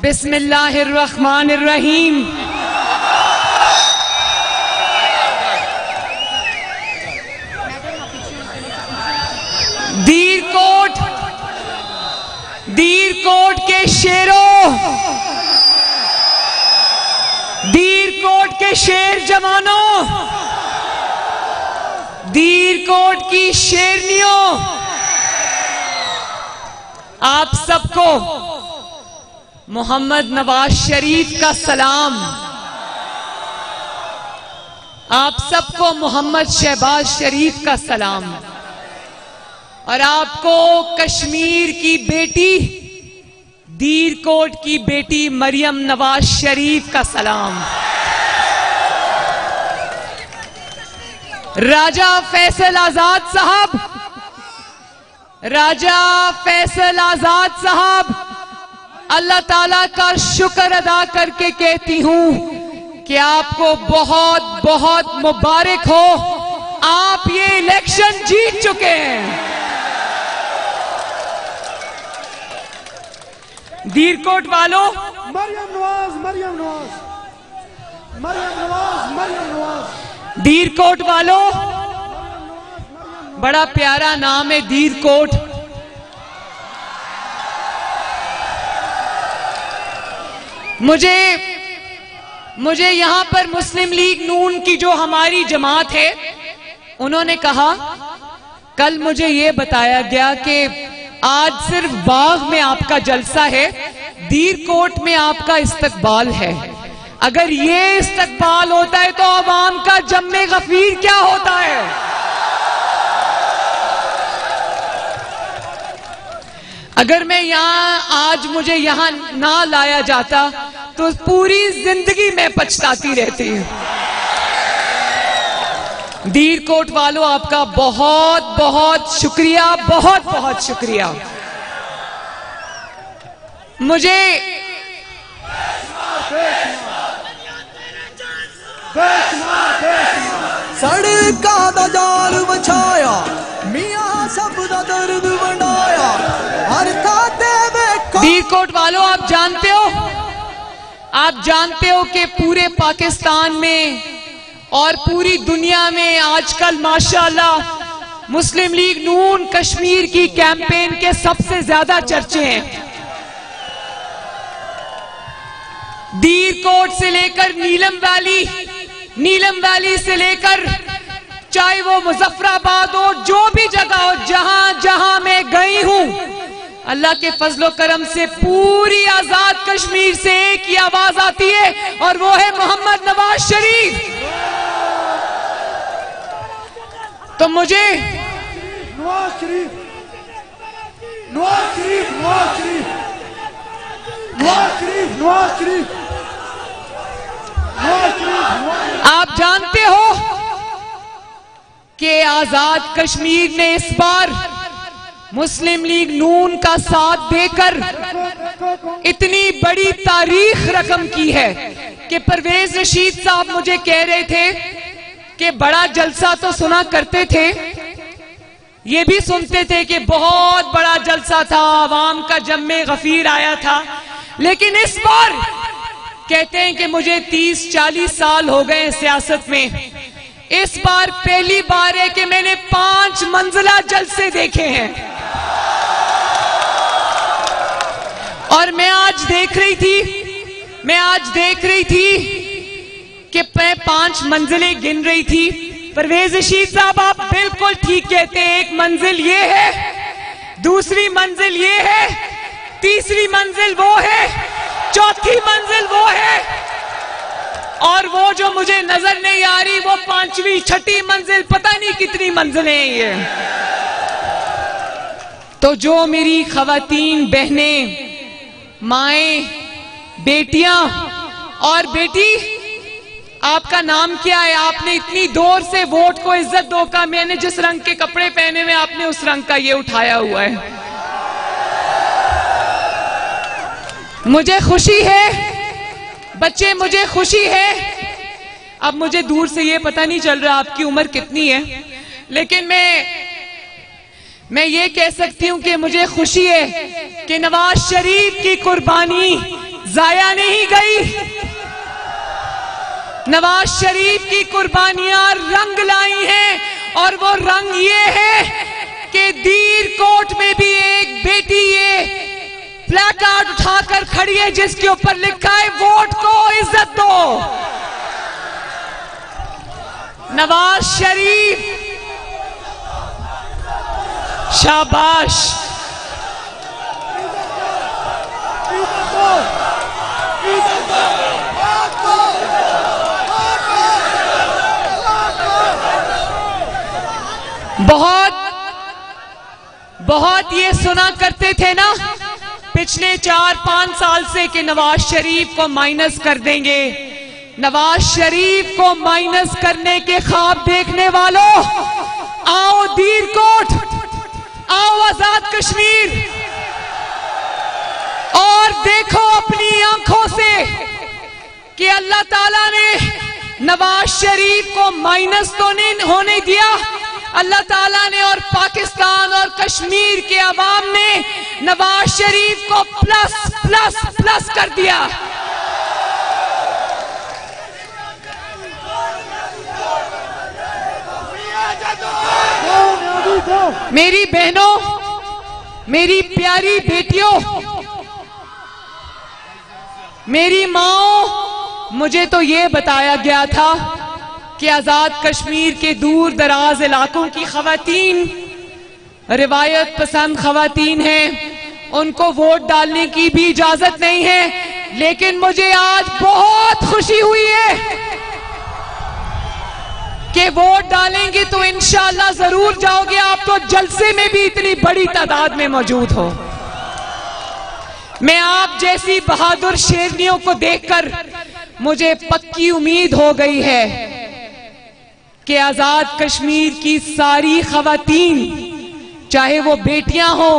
बिस्मिल्लाहिर्रहमानिर्रहीम। दीरकोट के शेरों, दीरकोट के शेर जवानों, दीरकोट की शेरनियों, आप सबको मोहम्मद नवाज शरीफ का सलाम। आप सबको मोहम्मद शहबाज शरीफ का सलाम। और आपको कश्मीर की बेटी, दीरकोट की बेटी मरियम नवाज शरीफ का सलाम। राजा फैसल आजाद साहब, राजा फैसल आजाद साहब, अल्लाह ताला का शुक्र अदा करके कहती हूं कि आपको बहुत बहुत मुबारक हो। आप ये इलेक्शन जीत चुके हैं। दीरकोट वालों, मरियम नवाज, मरियम नवाज, मरियम नवाज, मरियम नवाज। दीरकोट वालों, बड़ा प्यारा नाम है दीरकोट। मुझे यहां पर मुस्लिम लीग नून की जो हमारी जमात है, उन्होंने कहा, कल मुझे ये बताया गया कि आज सिर्फ बाग में आपका जलसा है, दीरकोट में आपका इस्तकबाल है। अगर ये इस्तकबाल होता है तो अवाम का जम्मे गफीर क्या होता है? अगर मैं आज मुझे यहां ना लाया जाता तो पूरी जिंदगी में पछताती रहती हूं। दीरकोट वालों, आपका बहुत बहुत शुक्रिया, बहुत बहुत शुक्रिया। मुझे सड़का दा जाल बछाया, मियां सब दा दर्द बनाया, हर थाते देखो। दीरकोट वालों, आप जानते हो कि पूरे पाकिस्तान में और पूरी दुनिया में आजकल माशाअल्लाह मुस्लिम लीग नून कश्मीर की कैंपेन के सबसे ज्यादा चर्चे हैं। दीरकोट से लेकर नीलम वैली से लेकर चाहे वो मुजफ्फराबाद हो, जो भी जगह हो, जहां जहां मैं गई हूं, अल्लाह के फजलो करम से पूरी आजाद कश्मीर से एक ही आवाज आती है और वो है मोहम्मद नवाज शरीफ। तो मुझे नवाज शरीफ, नवाज शरीफ, नवाज शरीफ, नवाज शरीफ, नवाज शरीफ, नवाज शरीफ। आप जानते हो कि आजाद कश्मीर ने इस बार मुस्लिम लीग नून का साथ देकर इतनी बड़ी तारीख रकम की है कि परवेज रशीद साहब मुझे कह रहे थे कि बड़ा जलसा तो सुना करते थे, ये भी सुनते थे कि बहुत बड़ा जलसा था, आवाम का जम्मे गफीर आया था, लेकिन इस बार कहते हैं कि मुझे 30-40 साल हो गए सियासत में, इस बार पहली बार है कि मैंने 5 मंजिला जलसे देखे हैं। और मैं आज देख रही थी कि मैं 5 मंजिलें गिन रही थी। परवेज रशीद साहब, आप बिल्कुल ठीक कहते हैं। एक मंजिल ये है, दूसरी मंजिल ये है, तीसरी मंजिल वो है, चौथी मंजिल वो है, और वो जो मुझे नजर नहीं आ रही वो 5वीं 6ठी मंजिल, पता नहीं कितनी मंजिलें हैं ये। तो जो मेरी खवातीन, बहनें, माएं, बेटियां और बेटी, आपका नाम क्या है? आपने इतनी दूर से वोट को इज्जत दो का, मैंने जिस रंग के कपड़े पहने हुए आपने उस रंग का ये उठाया हुआ है। मुझे खुशी है बच्चे, मुझे खुशी है। अब मुझे दूर से ये पता नहीं चल रहा आपकी उम्र कितनी है, लेकिन मैं ये कह सकती हूं कि मुझे खुशी है कि नवाज शरीफ की कुर्बानी जाया नहीं गई। नवाज शरीफ की कुर्बानियां रंग लाई हैं, और वो रंग ये है कि दीर कोट में भी एक बेटी ये प्लेकार्ड उठाकर खड़ी है जिसके ऊपर लिखा है वोट को इज्जत दो। नवाज शरीफ, शाबाश। बहुत ये सुना करते थे ना पिछले 4-5 साल से कि नवाज शरीफ को माइनस कर देंगे। नवाज शरीफ को माइनस करने के ख्वाब देखने वालों, आओ दीर कोट, आओ आजाद कश्मीर, और देखो अपनी आंखों से कि अल्लाह ताला ने नवाज शरीफ को माइनस तो नहीं होने दिया, अल्लाह ताला ने और पाकिस्तान और कश्मीर के अवाम ने नवाज शरीफ को प्लस प्लस प्लस कर दिया। मेरी बहनों, मेरी प्यारी बेटियों, मेरी माओ, मुझे तो ये बताया गया था कि आजाद कश्मीर के दूर दराज इलाकों की खवातीन रिवायत पसंद खवातीन हैं, उनको वोट डालने की भी इजाजत नहीं है। लेकिन मुझे आज बहुत खुशी हुई है कि वोट डालेंगे तो इंशाअल्लाह जरूर जाओगे। आप तो जलसे में भी इतनी बड़ी तादाद में मौजूद हो। मैं आप जैसी बहादुर शेरनियों को देखकर मुझे पक्की उम्मीद हो गई है कि आजाद कश्मीर की सारी खवातीन, चाहे वो बेटियां हो,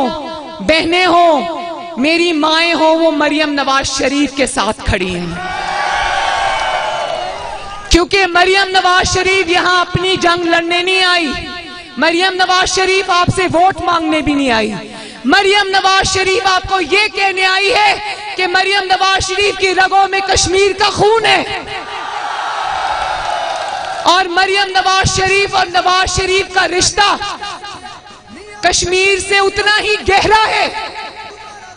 बहनें हो, मेरी माएं हो, वो मरियम नवाज शरीफ के साथ खड़ी हैं। क्योंकि मरियम नवाज शरीफ यहां अपनी जंग लड़ने नहीं आई, मरियम नवाज शरीफ आपसे वोट मांगने भी नहीं आई। मरियम नवाज शरीफ आपको ये कहने आई है कि मरियम नवाज शरीफ की रगों में कश्मीर का खून है, और मरियम नवाज शरीफ और नवाज शरीफ का रिश्ता कश्मीर से उतना ही गहरा है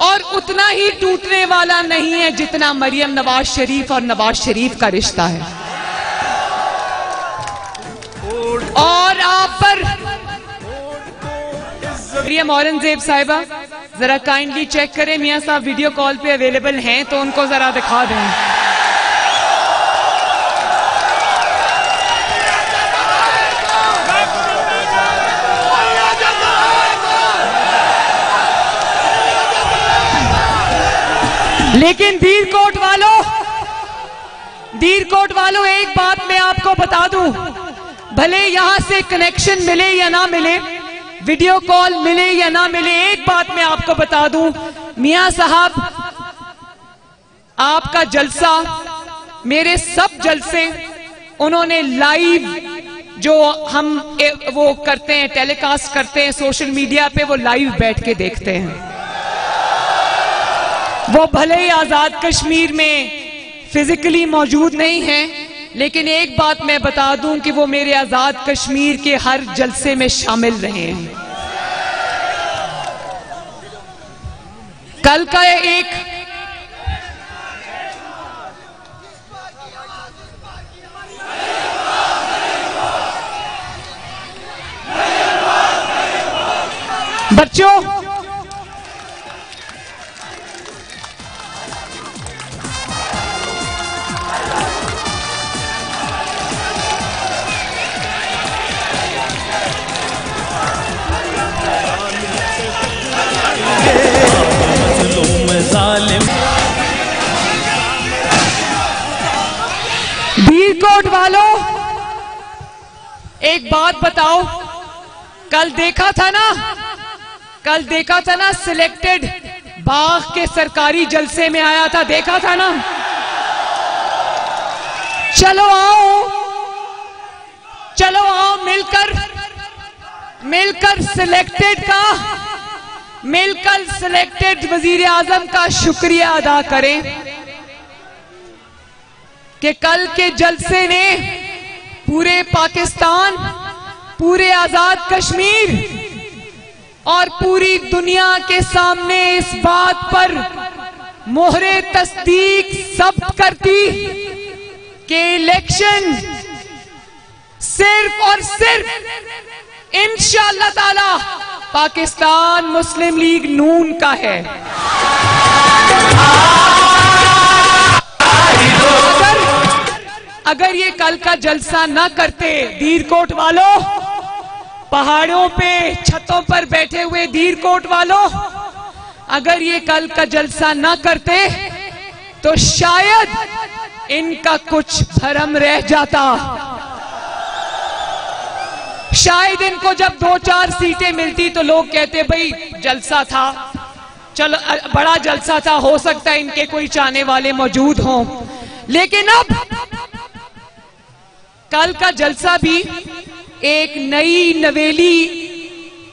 और उतना ही टूटने वाला नहीं है जितना मरियम नवाज शरीफ और नवाज शरीफ का रिश्ता है। और आप पर मरियम औरंगजेब साहिबा जरा काइंडली चेक करें, मियां साहब वीडियो कॉल पे अवेलेबल हैं तो उनको जरा दिखा दें। लेकिन दीर कोट वालों एक बात मैं आपको बता दूं, भले यहां से कनेक्शन मिले या ना मिले, वीडियो कॉल मिले या ना मिले, एक बात मैं आपको बता दूं, मियां साहब आपका जलसा, मेरे सब जलसे उन्होंने लाइव जो हम वो करते हैं, टेलीकास्ट करते हैं सोशल मीडिया पे, वो लाइव बैठ के देखते हैं। वो भले ही आजाद कश्मीर में फिजिकली मौजूद नहीं है, लेकिन एक बात मैं बता दूं कि वो मेरे आजाद कश्मीर के हर जलसे में शामिल रहे हैं। कल का एक बच्चों, दीर कोट वालों एक बात बताओ, कल देखा था ना सिलेक्टेड बाग के सरकारी जलसे में आया था, देखा था ना। चलो आओ मिलकर सिलेक्टेड वजीर आजम का शुक्रिया अदा करें कि कल के जलसे ने पूरे पाकिस्तान, पूरे आजाद कश्मीर और पूरी दुनिया के सामने इस बात पर मोहरे तस्दीक सब करती कि इलेक्शन सिर्फ और सिर्फ इंशाअल्लाह ताला पाकिस्तान मुस्लिम लीग नून का है। अगर ये कल का जलसा ना करते, दीरकोट वालों, पहाड़ों पे छतों पर बैठे हुए दीरकोट वालों, अगर ये कल का जलसा ना करते तो शायद इनका कुछ भरम रह जाता। शायद इनको जब 2-4 सीटें मिलती तो लोग कहते भाई जलसा था, चलो बड़ा जलसा था, हो सकता है इनके कोई चाहने वाले मौजूद हों। लेकिन अब कल का जलसा भी एक नई नवेली,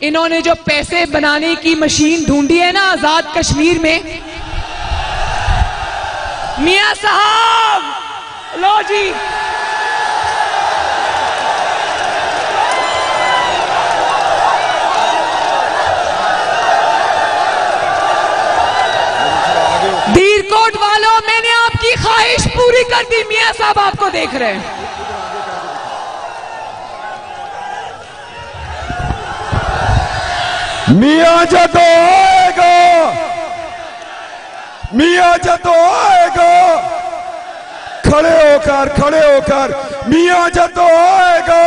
इन्होंने जो पैसे बनाने की मशीन ढूंढी है ना आजाद कश्मीर में, मियां साहब लो जी, दीरकोट वालों, मैंने आपकी ख्वाहिश पूरी कर दी। मियां साहब आपको देख रहे हैं। मियां जदों आएगा, मियां जदों आएगा, खड़े होकर मियां जदों आएगा,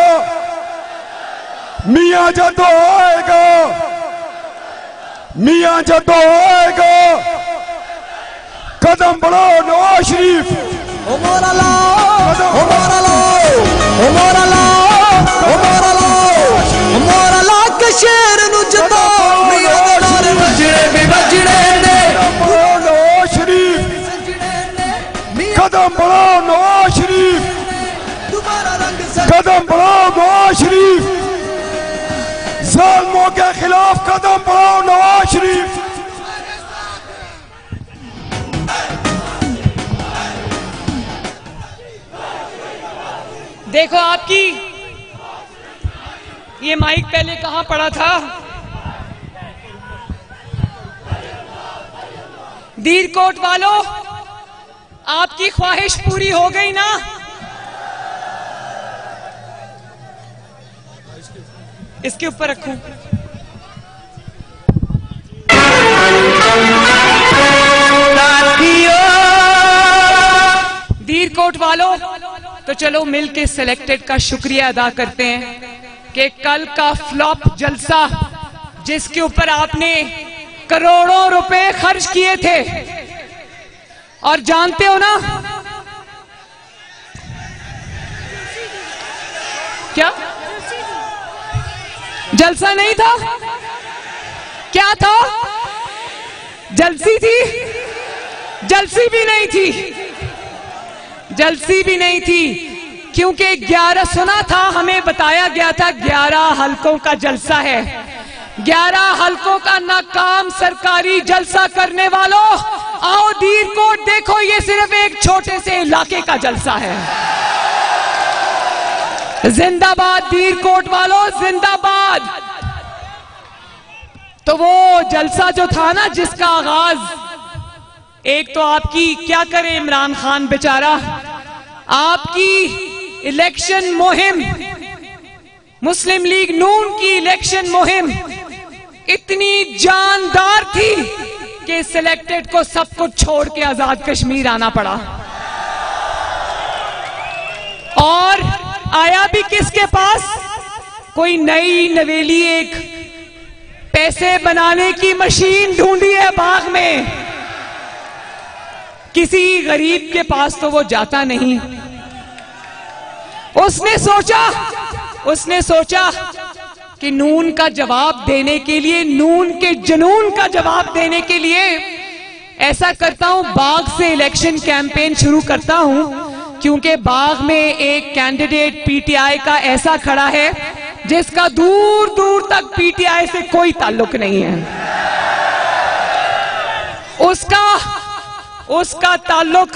मियां जदों आएगा, मियां जदों आएगा, कदम बढ़ाओ नवाज शरीफ, हमारा लाओ, हमारा लाओ, हमारा लाओ, हमारा लाओ, हमारा ला के शेर नु जताओ, मियां दे नारे वजड़े भी वजड़े ने, नवाज शरीफ, कदम बढ़ाओ नवाज शरीफ, तुम्हारा रंग कदम बढ़ाओ नवाज शरीफ, जालिमों के खिलाफ कदम बढ़ाओ नवाज शरीफ। देखो आपकी ये माइक पहले कहां पड़ा था? दीरकोट वालों, आपकी ख्वाहिश पूरी हो गई ना? इसके ऊपर रखूं। दीरकोट वालों, तो चलो मिलके सिलेक्टेड का शुक्रिया अदा करते हैं कि कल का फ्लॉप जलसा जिसके ऊपर आपने करोड़ों रुपए खर्च किए थे, और जानते हो ना क्या जलसा नहीं था, क्या था? जलसी थी? जलसी भी नहीं थी, जलसी भी नहीं थी, क्योंकि 11 सुना था, हमें बताया गया था 11 हलकों का जलसा है। 11 हलकों का नाकाम सरकारी जलसा करने वालों, आओ दीरकोट देखो, ये सिर्फ एक छोटे से इलाके का जलसा है। जिंदाबाद दीरकोट वालों, जिंदाबाद। तो वो जलसा जो था ना, जिसका आगाज एक तो आपकी, क्या करे इमरान खान बेचारा, आपकी इलेक्शन मुहिम, मुस्लिम लीग नून की इलेक्शन मुहिम इतनी जानदार थी कि सिलेक्टेड को सब कुछ छोड़ के आजाद कश्मीर आना पड़ा। और आया भी किसके पास? कोई नई नवेली एक पैसे बनाने की मशीन ढूंढी है बाग में। किसी गरीब के पास तो वो जाता नहीं। उसने सोचा कि नून का जवाब देने के लिए, नून के जुनून का जवाब देने के लिए ऐसा करता हूं, बाग से इलेक्शन कैंपेन शुरू करता हूं, क्योंकि बाग में एक कैंडिडेट पीटीआई का ऐसा खड़ा है जिसका दूर दूर तक पीटीआई से कोई ताल्लुक नहीं है। उसका ताल्लुक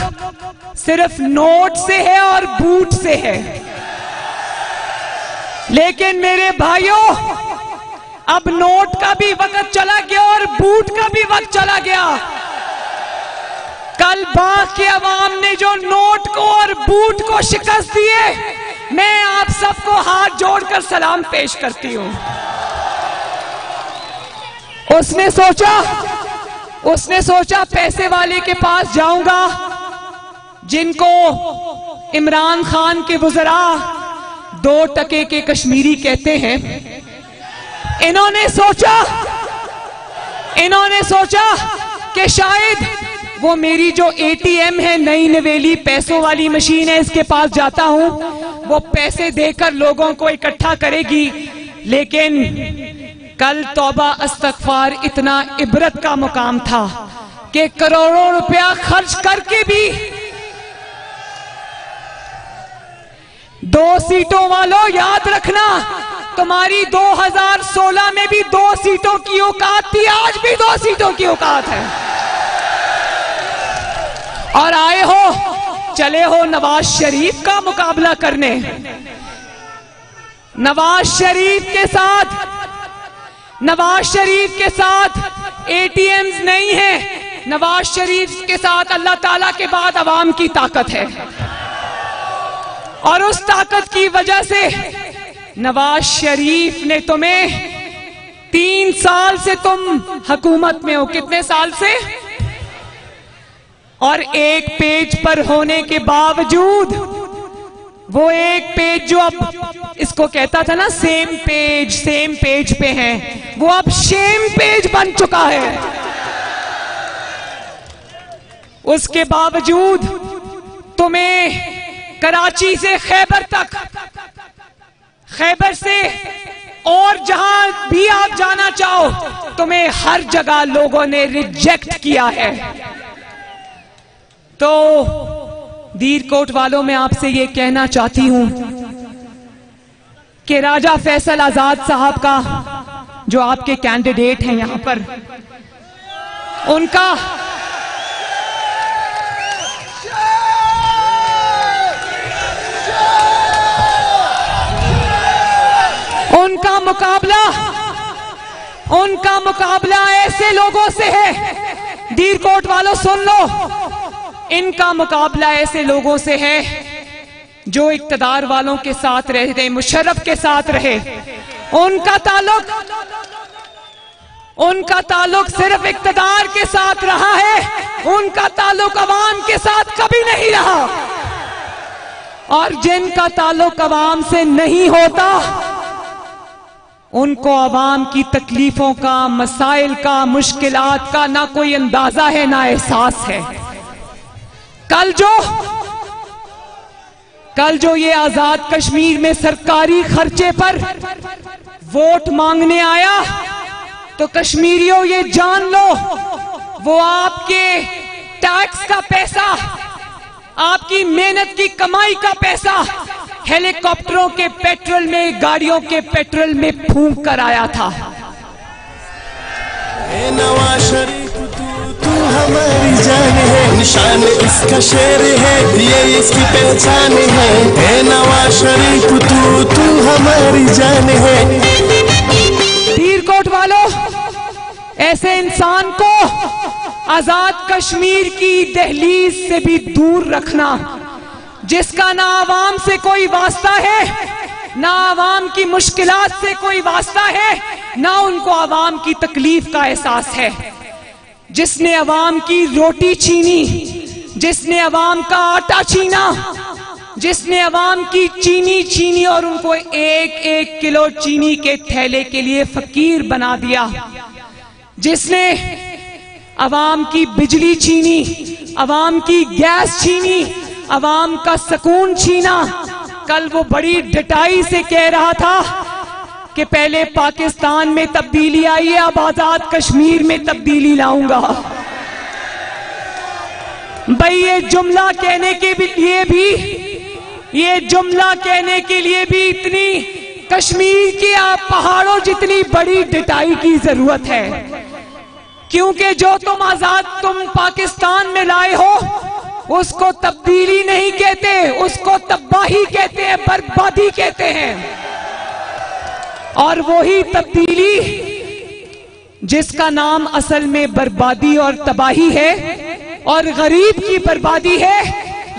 सिर्फ नोट से है और बूट से है। लेकिन मेरे भाइयों, अब नोट का भी वक्त चला गया और बूट का भी वक्त चला गया। कल बाग के अवाम ने जो नोट को और बूट को शिकस्त दी है, मैं आप सबको हाथ जोड़कर सलाम पेश करती हूं। उसने सोचा पैसे वाले के पास जाऊंगा, जिनको इमरान खान के वज़रा 2 टके के कश्मीरी कहते हैं। इन्होंने सोचा कि शायद वो मेरी जो ATM है, नई नवेली पैसों वाली मशीन है, इसके पास जाता हूं, वो पैसे देकर लोगों को इकट्ठा करेगी। लेकिन कल तौबा अस्तगफार इतना इबरत का मुकाम था कि करोड़ों रुपया खर्च करके भी 2 सीटों वालों, याद रखना, तुम्हारी 2016 में भी 2 सीटों की औकात थी, आज भी 2 सीटों की औकात है। और आए हो, चले हो नवाज शरीफ का मुकाबला करने। नवाज शरीफ के साथ ATMs नहीं है, नवाज शरीफ के साथ अल्लाह ताला के बाद अवाम की ताकत है। और उस ताकत की वजह से नवाज शरीफ ने तुम्हें 3 साल से तुम हुकूमत में हो, कितने साल से? और एक पेज पर होने के बावजूद, वो एक पेज जो अब इसको कहता था ना सेम पेज पे हैं, वो अब शेम पेज बन चुका है। उसके बावजूद तुम्हें कराची से खैबर तक, खैबर से और जहां भी आप जाना चाहो, तुम्हें हर जगह लोगों ने रिजेक्ट किया है। तो दीरकोट वालों, मैं आपसे ये कहना चाहती हूं कि राजा फैसल आजाद साहब का, जो आपके कैंडिडेट हैं यहां पर, उनका मुकाबला ऐसे लोगों से है। दीरकोट वालों सुन लो, इनका मुकाबला ऐसे लोगों से है जो इक्तदार वालों के साथ रहे, मुशर्रफ के साथ रहे। उनका ताल्लुक सिर्फ इक्तदार के साथ रहा है, उनका ताल्लुक अवाम के साथ कभी नहीं रहा। और जिनका ताल्लुक अवाम से नहीं होता, उनको अवाम की तकलीफों का, मसाइल का, मुश्किलात का ना कोई अंदाजा है, ना एहसास है। कल जो ये आजाद कश्मीर में सरकारी खर्चे पर वोट मांगने आया, तो कश्मीरियों ये जान लो, वो आपके टैक्स का पैसा, आपकी मेहनत की कमाई का पैसा हेलीकॉप्टरों के पेट्रोल में, गाड़ियों के पेट्रोल में फूंक कर आया था। नवाज शरीफ तू हमारी जान है, निशान इसका शेर है, ये इसकी पहचान है। नवाज शरीफ तू हमारी जान है। दीरकोट वालों, ऐसे इंसान को आजाद कश्मीर की दहलीज से भी दूर रखना, जिसका ना आवाम से कोई वास्ता है, ना आवाम की मुश्किलात से कोई वास्ता है, ना उनको आवाम की तकलीफ का एहसास है। जिसने आवाम की रोटी छीनी, जिसने आवाम का आटा छीना, जिसने आवाम की चीनी छीनी और उनको 1-1 किलो चीनी के थैले के लिए फकीर बना दिया, जिसने आवाम की बिजली छीनी, आवाम की गैस छीनी, आवाम का सुकून छीना। कल वो बड़ी डटाई से कह रहा था कि पहले पाकिस्तान में तब्दीली आई है, अब आजाद कश्मीर में तब्दीली लाऊंगा। भाई ये जुमला कहने के लिए भी इतनी कश्मीर की आप पहाड़ों जितनी बड़ी डटाई की जरूरत है। क्योंकि जो तुम पाकिस्तान में लाए हो उसको तब्दीली नहीं कहते, उसको तबाही कहते हैं, बर्बादी कहते हैं। और वही तब्दीली जिसका नाम असल में बर्बादी और तबाही है और गरीब की बर्बादी है,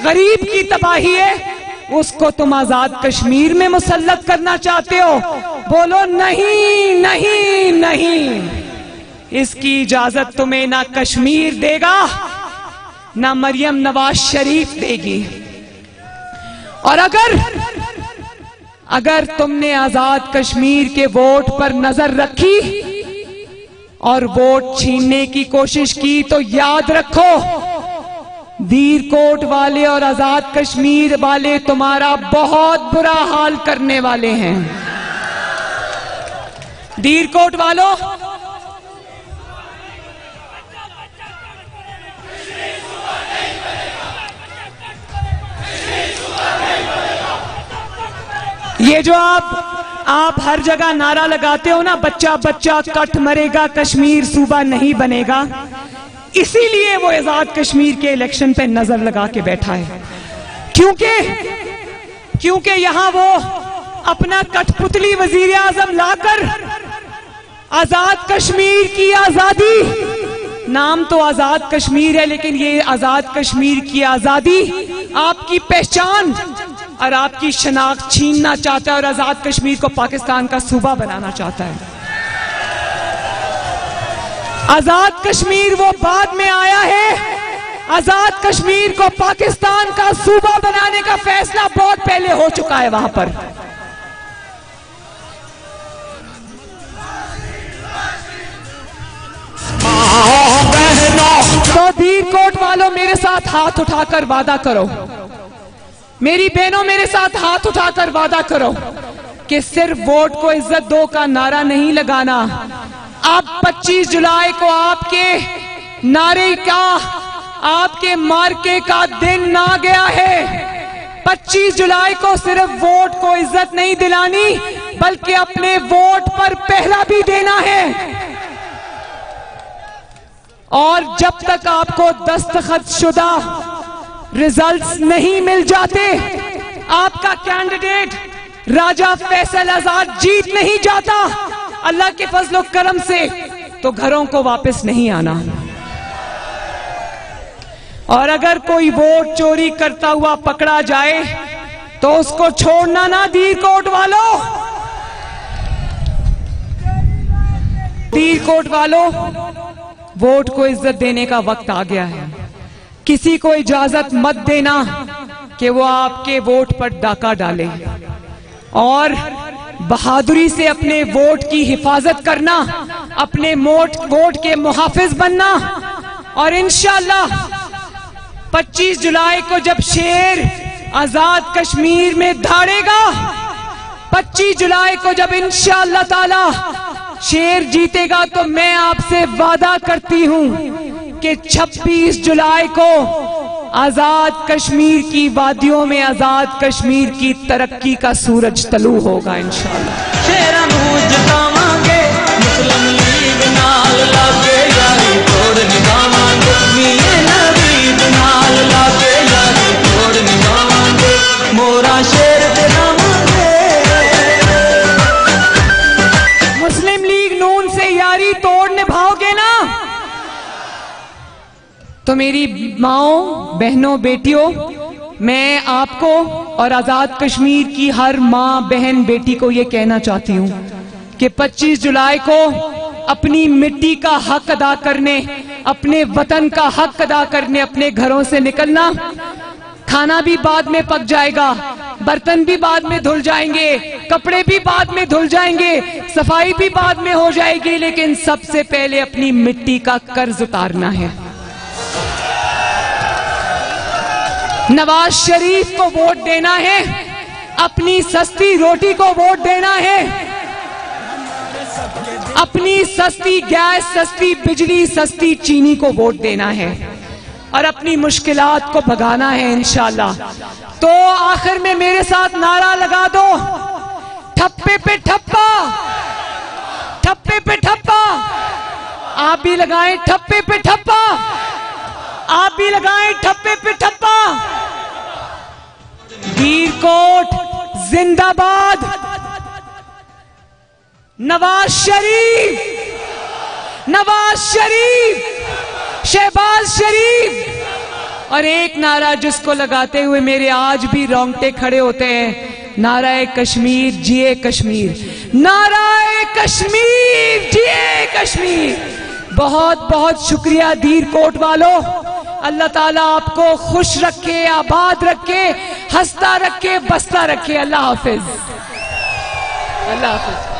गरीब की तबाही है, उसको तुम आजाद कश्मीर में मुसल्लत करना चाहते हो। बोलो नहीं नहीं नहीं, इसकी इजाजत तुम्हें ना कश्मीर देगा ना मरियम नवाज शरीफ देगी। और अगर तुमने आजाद कश्मीर के वोट पर नजर रखी और वोट छीनने की कोशिश की तो याद रखो, दीरकोट वाले और आजाद कश्मीर वाले तुम्हारा बहुत बुरा हाल करने वाले हैं। दीरकोट वालों, ये जो आप हर जगह नारा लगाते हो ना, बच्चा बच्चा कट मरेगा, कश्मीर सूबा नहीं बनेगा, इसीलिए वो आजाद कश्मीर के इलेक्शन पे नजर लगा के बैठा है। क्योंकि यहां वो अपना कठपुतली वजीर आजम लाकर आजाद कश्मीर की आजादी, नाम तो आजाद कश्मीर है लेकिन ये आजाद कश्मीर की आजादी आपकी पहचान और आपकी शनाख्त छीनना चाहता है और आजाद कश्मीर को पाकिस्तान का सूबा बनाना चाहता है। आजाद कश्मीर वो बाद में आया है, आजाद कश्मीर को पाकिस्तान का सूबा बनाने का फैसला बहुत पहले हो चुका है वहां पर। तो दीरकोट वालों, मेरे साथ हाथ उठाकर वादा करो, मेरी बहनों मेरे साथ हाथ उठाकर वादा करो कि सिर्फ वोट को इज्जत दो का नारा नहीं लगाना। अब 25 जुलाई को आपके नारे का, आपके मार्के का दिन आ गया है। 25 जुलाई को सिर्फ वोट को इज्जत नहीं दिलानी बल्कि अपने वोट पर पहरा भी देना है। और जब तक आपको दस्तखत शुदा रिजल्ट्स नहीं मिल जाते, आपका कैंडिडेट राजा फैसल आजाद जीत नहीं जाता अल्लाह के फजलो करम से, तो घरों को वापस नहीं आना। और अगर कोई वोट चोरी करता हुआ पकड़ा जाए तो उसको छोड़ना ना दीरकोट वालों। दीरकोट वालों, वोट को इज्जत देने का वक्त आ गया है। किसी को इजाजत मत देना कि वो आपके वोट पर डाका डाले, और बहादुरी से अपने वोट की हिफाजत करना, अपने वोट के मुहाफिज बनना। और इंशाअल्लाह 25 जुलाई को जब शेर आजाद कश्मीर में दहाड़ेगा, 25 जुलाई को जब इंशाअल्लाह ताला शेर जीतेगा, तो मैं आपसे वादा करती हूं कि 26 जुलाई को आजाद कश्मीर की वादियों में आजाद कश्मीर की तरक्की का सूरज तलू होगा इंशाअल्लाह। मुस्लिम लीग नून से यारी तोड़ निभाओगे ना, तो मेरी माओ, बहनों, बेटियों, मैं आपको और आजाद कश्मीर की हर माँ, बहन, बेटी को यह कहना चाहती हूँ कि 25 जुलाई को अपनी मिट्टी का हक अदा करने, अपने वतन का हक अदा करने अपने घरों से निकलना। खाना भी बाद में पक जाएगा, बर्तन भी बाद में धुल जाएंगे, कपड़े भी बाद में धुल जाएंगे, सफाई भी बाद में हो जाएगी, लेकिन सबसे पहले अपनी मिट्टी का कर्ज उतारना है। नवाज शरीफ को वोट देना है, अपनी सस्ती रोटी को वोट देना है, अपनी सस्ती गैस, सस्ती बिजली, सस्ती चीनी को वोट देना है और अपनी मुश्किलात को भगाना है इंशाअल्लाह। तो आखिर में मेरे साथ नारा लगा दो, ठप्पे पे ठप्पा, ठप्पे पे ठप्पा, आप भी लगाएं ठप्पे पे ठप्पा, आप भी लगाएं ठप्पे पे ठप्पा। दीरकोट जिंदाबाद, नवाज शरीफ, नवाज शरीफ, शहबाज शरीफ। और एक नारा जिसको लगाते हुए मेरे आज भी रोंगटे खड़े होते हैं, नाराए कश्मीर जिए कश्मीर, नाराए कश्मीर जिए कश्मीर। बहुत बहुत शुक्रिया दीरकोट वालों, अल्लाह ताला आपको खुश रखे, आबाद रखे, हंसता रखे, बसता रखे। अल्लाह हाफिज, अल्लाह हाफिज।